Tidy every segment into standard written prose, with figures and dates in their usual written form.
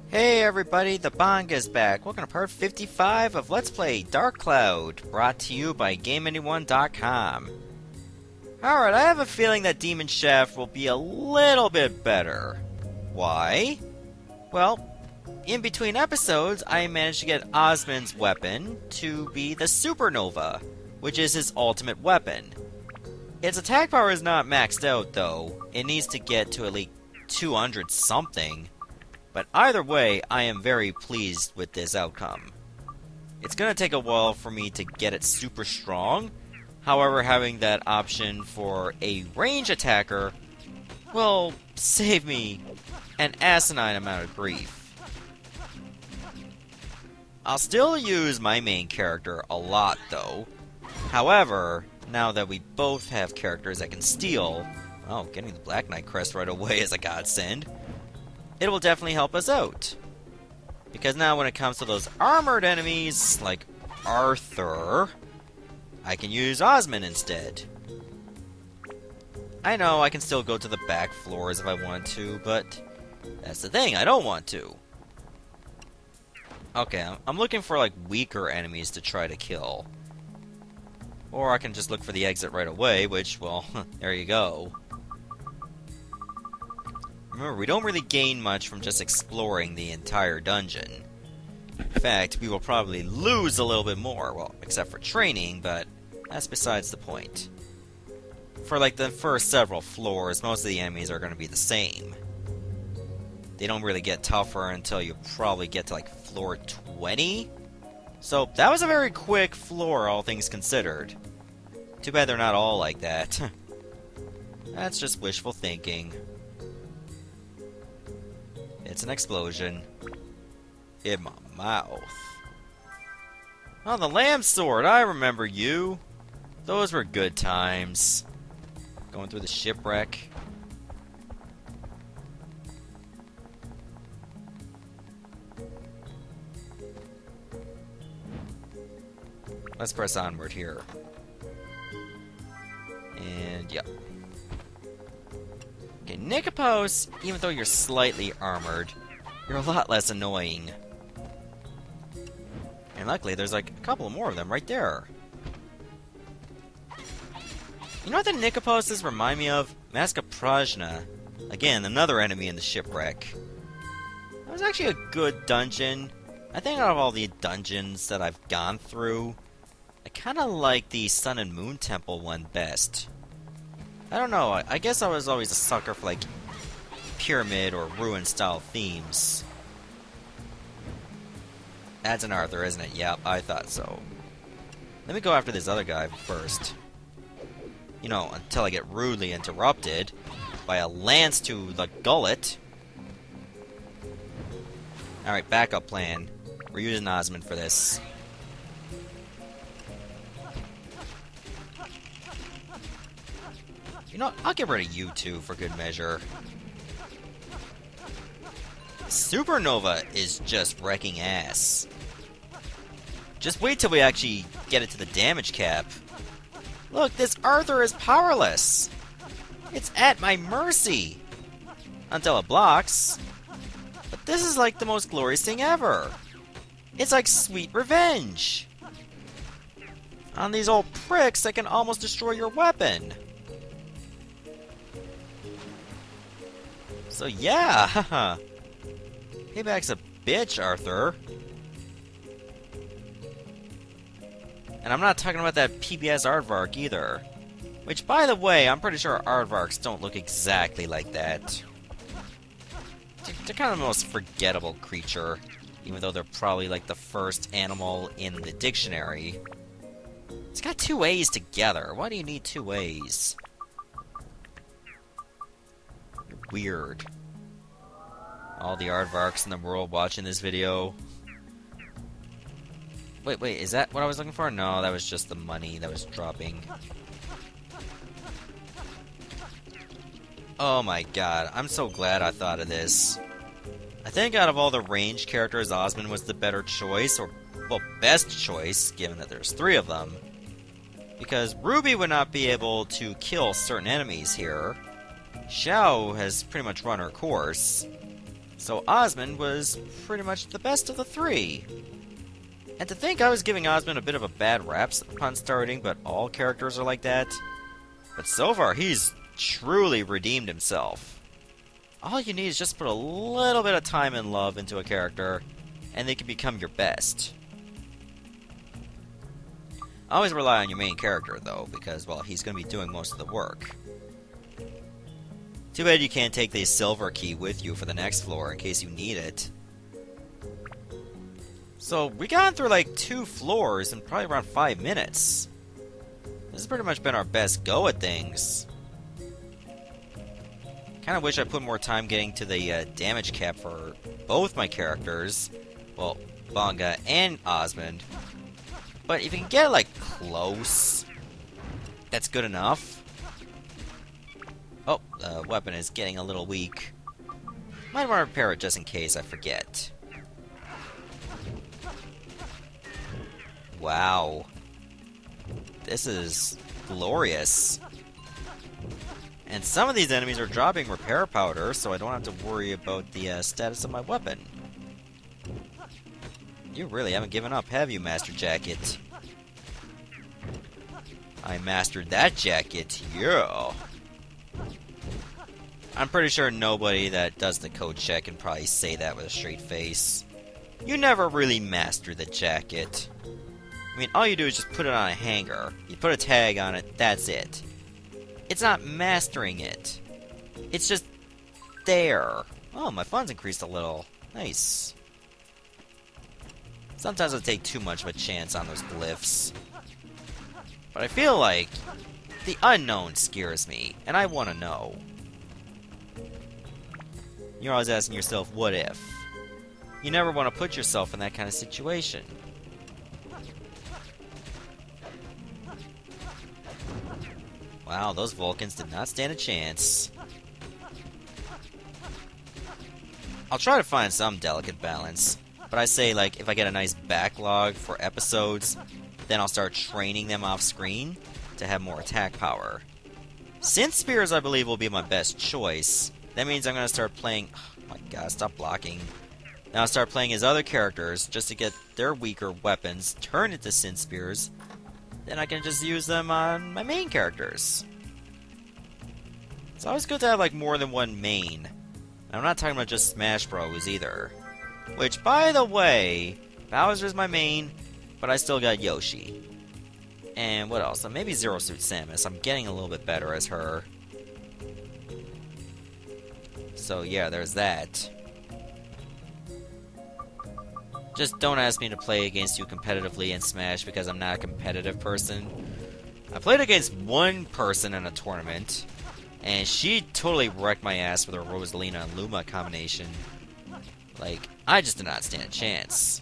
Hey everybody, the Banga's back. Welcome to part 55 of Let's Play Dark Cloud, brought to you by GameAnyone.com. Alright, I have a feeling that Demon Shaft will be a little bit better. Why? Well, in between episodes, I managed to get Osmond's weapon to be the Supernova, which is his ultimate weapon. Its attack power is not maxed out though. It needs to get to at least 200 something. But either way, I am very pleased with this outcome. It's going to take a while for me to get it super strong. However, having that option for a range attacker will save me an asinine amount of grief. I'll still use my main character a lot though. However, now that we both have characters that can steal, oh, getting the Black Knight crest right away is a godsend. It will definitely help us out. Because now when it comes to those armored enemies, like Arthur, I can use Osmond instead. I know I can still go to the back floors if I want to, but that's the thing, I don't want to. Okay, I'm looking for like weaker enemies to try to kill. Or I can just look for the exit right away, which, well, there you go. Remember, we don't really gain much from just exploring the entire dungeon. In fact, we will probably lose a little bit more, well, except for training, but that's besides the point. For like the first several floors, most of the enemies are going to be the same. They don't really get tougher until you probably get to like floor 20. So that was a very quick floor, all things considered. Too bad they're not all like that. That's just wishful thinking. It's an explosion. In my mouth. Oh, the lamb sword! I remember you! Those were good times. Going through the shipwreck. Let's press onward here. And, yep. Okay, Nikopos, even though you're slightly armored, you're a lot less annoying. And luckily, there's like a couple more of them right there. You know what the Nikoposes remind me of? Mask of Prajna. Again, another enemy in the shipwreck. That was actually a good dungeon. I think out of all the dungeons that I've gone through, I kind of like the Sun and Moon Temple one best. I don't know, I guess I was always a sucker for like pyramid or ruin style themes. That's an Arthur, isn't it? Yep, I thought so. Let me go after this other guy first. You know, until I get rudely interrupted by a lance to the gullet. Alright, backup plan. We're using Osmond for this. You know, I'll get rid of you two for good measure. Supernova is just wrecking ass. Just wait till we actually get it to the damage cap. Look, this Arthur is powerless. It's at my mercy. Until it blocks. But this is like the most glorious thing ever. It's like sweet revenge. On these old pricks that can almost destroy your weapon. So yeah, haha. Payback's a bitch, Arthur. And I'm not talking about that PBS aardvark either. Which, by the way, I'm pretty sure aardvarks don't look exactly like that. They're kind of the most forgettable creature, even though they're probably like the first animal in the dictionary. It's got two A's together. Why do you need two A's? Weird. All the aardvarks in the world watching this video. Wait, is that what I was looking for? No, that was just the money that was dropping. Oh my god, I'm so glad I thought of this. I think out of all the ranged characters, Osmond was the better choice, or, well, best choice, given that there's three of them. Because Ruby would not be able to kill certain enemies here. Xiao has pretty much run her course. So Osmond was pretty much the best of the three. And to think I was giving Osmond a bit of a bad rap upon starting, but all characters are like that. But so far, he's truly redeemed himself. All you need is just put a little bit of time and love into a character, and they can become your best. Always rely on your main character, though, because, well, he's going to be doing most of the work. Too bad you can't take the silver key with you for the next floor in case you need it. So, we got through like 2 floors in probably around 5 minutes. This has pretty much been our best go at things. Kinda wish I put more time getting to the damage cap for both my characters. Well, Bonga and Osmond. But if you can get, like, close, that's good enough. Oh, the weapon is getting a little weak. Might want to repair it just in case I forget. Wow. This is glorious. And some of these enemies are dropping repair powder, so I don't have to worry about the status of my weapon. You really haven't given up, have you, Master Jacket? I mastered that jacket, yeah! I'm pretty sure nobody that does the code check can probably say that with a straight face. You never really mastered the jacket. I mean, all you do is just put it on a hanger. You put a tag on it, that's it. It's not mastering it. It's just there. Oh, my funds increased a little. Nice. Sometimes I take too much of a chance on those glyphs. But I feel like the unknown scares me, and I want to know. You're always asking yourself, what if? You never want to put yourself in that kind of situation. Wow, those Vulcans did not stand a chance. I'll try to find some delicate balance, but I say, like, if I get a nice backlog for episodes, then I'll start training them off screen to have more attack power. Synth Spears, I believe, will be my best choice. That means I'm going to start playing... Oh my god, stop blocking. Now I'll start playing his other characters just to get their weaker weapons turned into Synth Spears. Then I can just use them on my main characters. It's always good to have, like, more than one main. I'm not talking about just Smash Bros. Either. Which, by the way, Bowser's my main, but I still got Yoshi. And what else? Maybe Zero Suit Samus. I'm getting a little bit better as her. So yeah, there's that. Just don't ask me to play against you competitively in Smash because I'm not a competitive person. I played against one person in a tournament, and she totally wrecked my ass with her Rosalina and Luma combination. Like, I just did not stand a chance.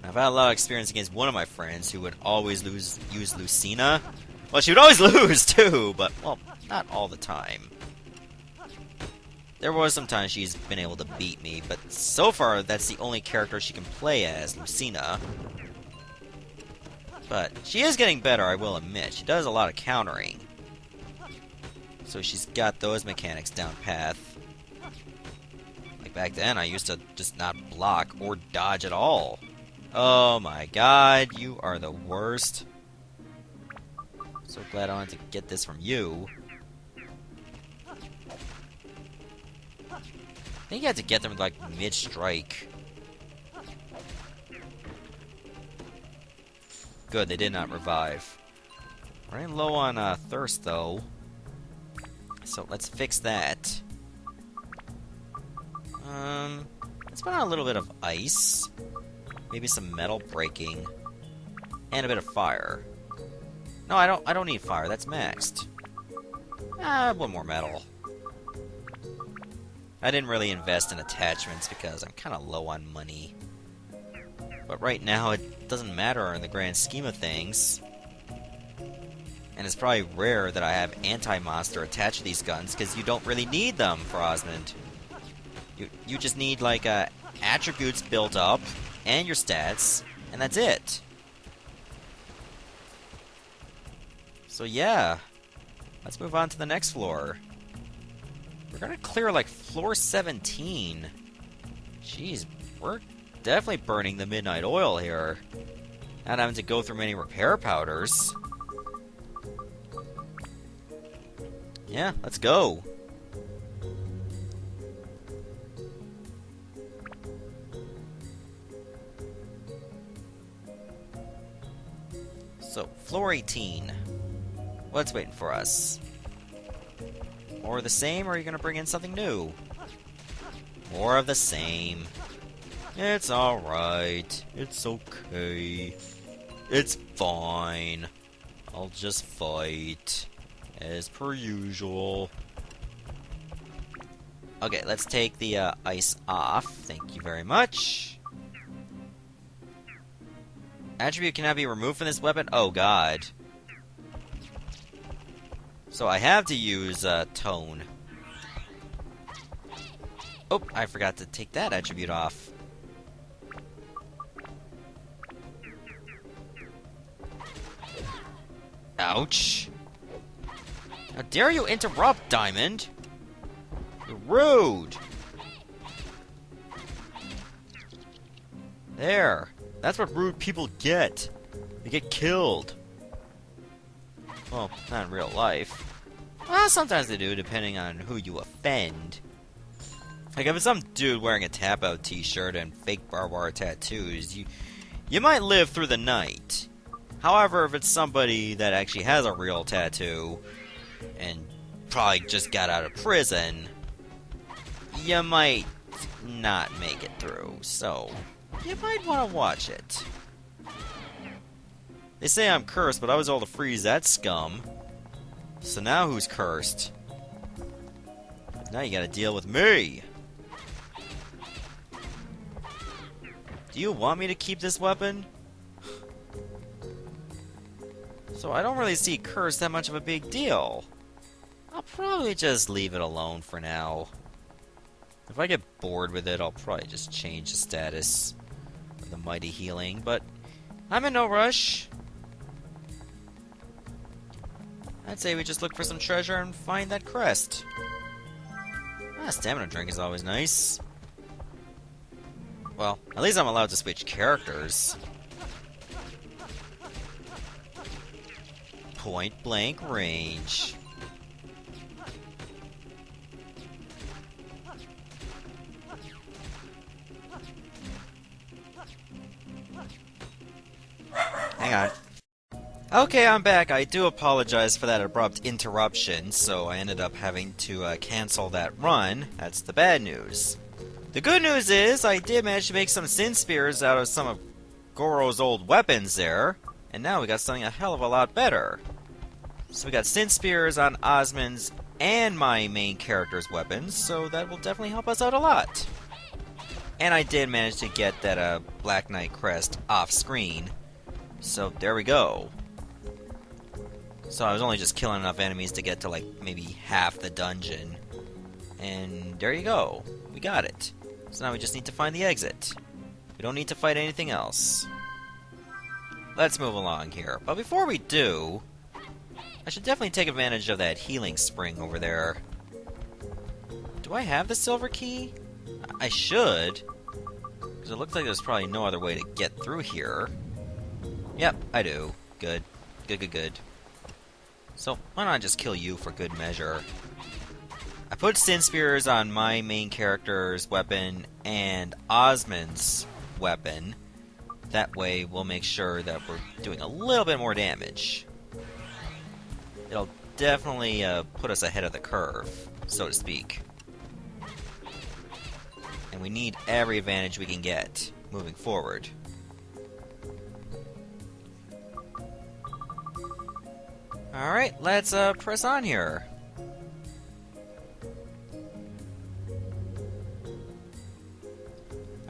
I've had a lot of experience against one of my friends who would always use Lucina. Well, she would always lose too, but, well, not all the time. There was some times she's been able to beat me, but so far that's the only character she can play as, Lucina. But she is getting better, I will admit. She does a lot of countering. So she's got those mechanics down path. Like back then, I used to just not block or dodge at all. Oh my god, you are the worst. So glad I wanted to get this from you. I think you had to get them, like, mid-strike. Good, they did not revive. Running low on thirst, though. So let's fix that. Let's put on a little bit of ice. Maybe some metal breaking. And a bit of fire. No, I don't need fire, that's maxed. One more metal. I didn't really invest in attachments because I'm kind of low on money. But right now, it doesn't matter in the grand scheme of things. And it's probably rare that I have anti-monster attached to these guns because you don't really need them for Osmond. You just need, like, attributes built up and your stats, and that's it. So yeah, let's move on to the next floor. We're gonna clear like floor 17. Jeez, we're definitely burning the midnight oil here. Not having to go through many repair powders. Yeah, let's go. So, floor 18. What's waiting for us? More of the same, or are you going to bring in something new? More of the same. It's alright. It's okay. It's fine. I'll just fight. As per usual. Okay, let's take the ice off. Thank you very much. Attribute cannot be removed from this weapon? Oh god. So I have to use tone. Oh, I forgot to take that attribute off. Ouch. How dare you interrupt, Diamond? You're rude. There. That's what rude people get. They get killed. Well, not in real life. Well, sometimes they do, depending on who you offend. Like, if it's some dude wearing a tap-out t-shirt and fake barbed wire tattoos, you might live through the night. However, if it's somebody that actually has a real tattoo, and probably just got out of prison, you might not make it through, so you might want to watch it. They say I'm cursed, but I was able to freeze that scum. So now who's cursed? Now you gotta deal with me! Do you want me to keep this weapon? So I don't really see curse that much of a big deal. I'll probably just leave it alone for now. If I get bored with it, I'll probably just change the status of the mighty healing, but I'm in no rush. I'd say we just look for some treasure and find that crest. Stamina drink is always nice. Well, at least I'm allowed to switch characters. Point blank range. Hang on. Okay, I'm back. I do apologize for that abrupt interruption, so I ended up having to cancel that run. That's the bad news. The good news is, I did manage to make some Sin Spears out of some of Goro's old weapons there, and now we got something a hell of a lot better. So we got Sin Spears on Osmond's and my main character's weapons, so that will definitely help us out a lot. And I did manage to get that Black Knight crest off screen, so there we go. So I was only just killing enough enemies to get to like maybe half the dungeon. And there you go. We got it. So now we just need to find the exit. We don't need to fight anything else. Let's move along here. But before we do, I should definitely take advantage of that healing spring over there. Do I have the silver key? I should. Because it looks like there's probably no other way to get through here. Yep, I do. Good. Good. So, why not just kill you for good measure? I put Sin Spears on my main character's weapon and Osmond's weapon. That way, we'll make sure that we're doing a little bit more damage. It'll definitely put us ahead of the curve, so to speak. And we need every advantage we can get moving forward. Alright, let's press on here.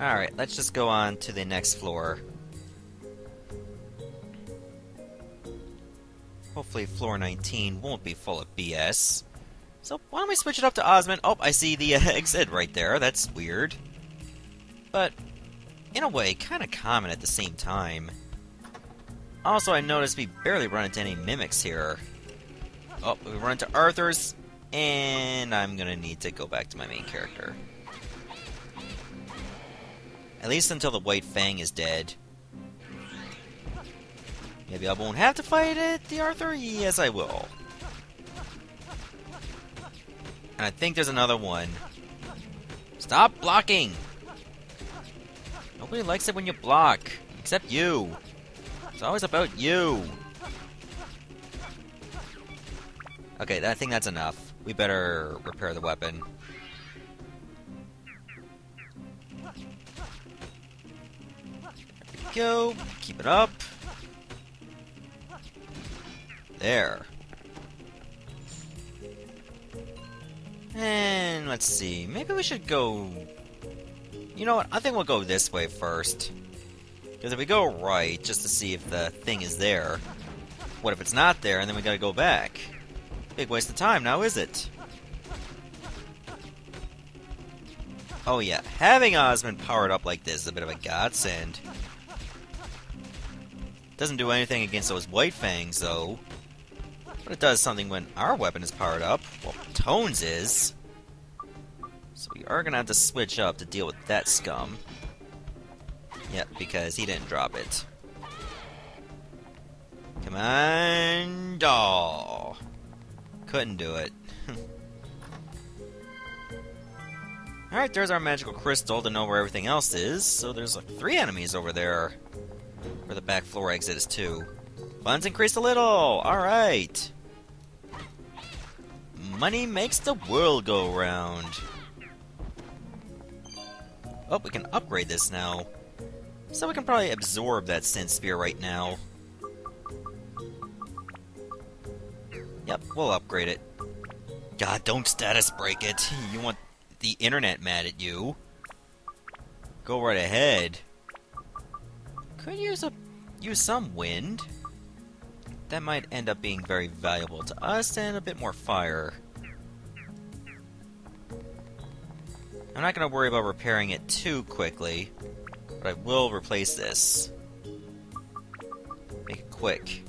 Alright, let's just go on to the next floor. Hopefully floor 19 won't be full of BS. So why don't we switch it up to Osmond? Oh, I see the exit right there. That's weird. But, in a way, kind of common at the same time. Also, I noticed we barely run into any mimics here. Oh, we run into Arthur's. And I'm gonna need to go back to my main character. At least until the White Fang is dead. Maybe I won't have to fight it, the Arthur? Yes, I will. And I think there's another one. Stop blocking! Nobody likes it when you block. Except you. It's always about you. Okay, I think that's enough. We better repair the weapon. There we go. Keep it up. There. And let's see. Maybe we should go... You know what? I think we'll go this way first. Because if we go right, just to see if the thing is there, what if it's not there and then we gotta go back? Big waste of time now, is it? Oh yeah, having Osmond powered up like this is a bit of a godsend. Doesn't do anything against those White Fangs, though. But it does something when our weapon is powered up. Well, Tone's is. So we are gonna have to switch up to deal with that scum. Yep, because he didn't drop it. Come on, doll. Couldn't do it. Alright, there's our magical crystal to know where everything else is. So there's like 3 enemies over there. Where the back floor exit is 2. Funds increased a little! Alright! Money makes the world go round. Oh, we can upgrade this now. So we can probably absorb that Synth Spear right now. Yep, we'll upgrade it. God, don't status break it. You want the internet mad at you. Go right ahead. Could use some wind. That might end up being very valuable to us, and a bit more fire. I'm not going to worry about repairing it too quickly, but I will replace this. Make it quick.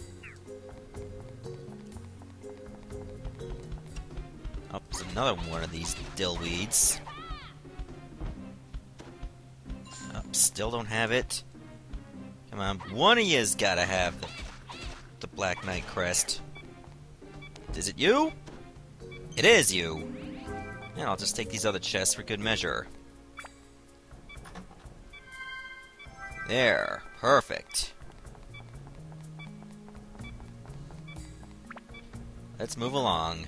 Oh, there's another one of these dillweeds. Oh, still don't have it. Come on, one of you's gotta have the Black Knight crest. Is it you? It is you! And I'll just take these other chests for good measure. There. Perfect. Let's move along.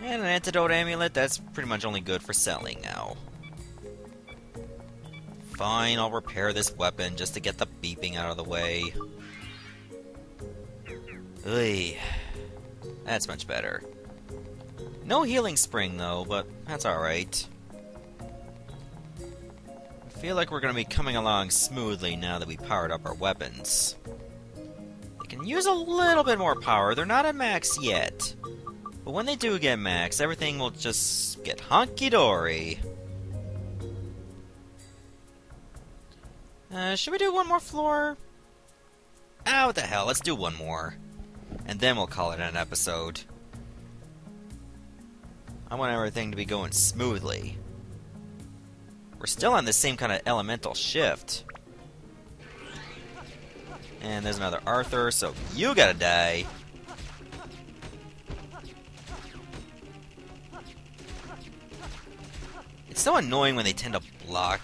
And an antidote amulet, that's pretty much only good for selling now. Fine, I'll repair this weapon just to get the beeping out of the way. Ugh. That's much better. No healing spring, though, but that's alright. I feel like we're going to be coming along smoothly now that we powered up our weapons. They can use a little bit more power. They're not at max yet. But when they do get max, everything will just get honky-dory. Should we do one more floor? Ah, what the hell, let's do one more. And then we'll call it an episode. I want everything to be going smoothly. We're still on the same kind of elemental shift. And there's another Arthur, so you gotta die. It's so annoying when they tend to block.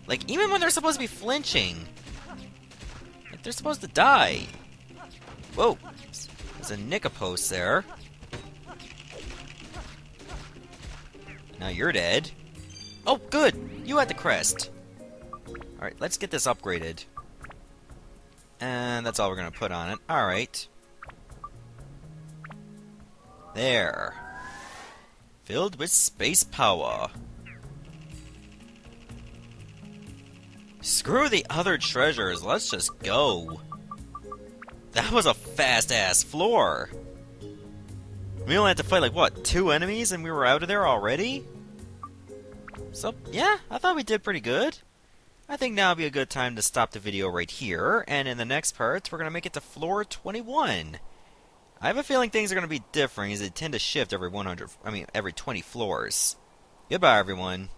Like, even when they're supposed to be flinching. Like, they're supposed to die. Whoa. There's a Nikopos there. Now you're dead. Oh, good! You had the crest. Alright, let's get this upgraded. And that's all we're gonna put on it. Alright. There. Filled with space power. Screw the other treasures, let's just go. That was a fast-ass floor. We only had to fight, like, what, 2 enemies and we were out of there already? So, yeah, I thought we did pretty good. I think now would be a good time to stop the video right here, and in the next part, we're going to make it to floor 21. I have a feeling things are going to be different as they tend to shift every 100, every 20 floors. Goodbye, everyone.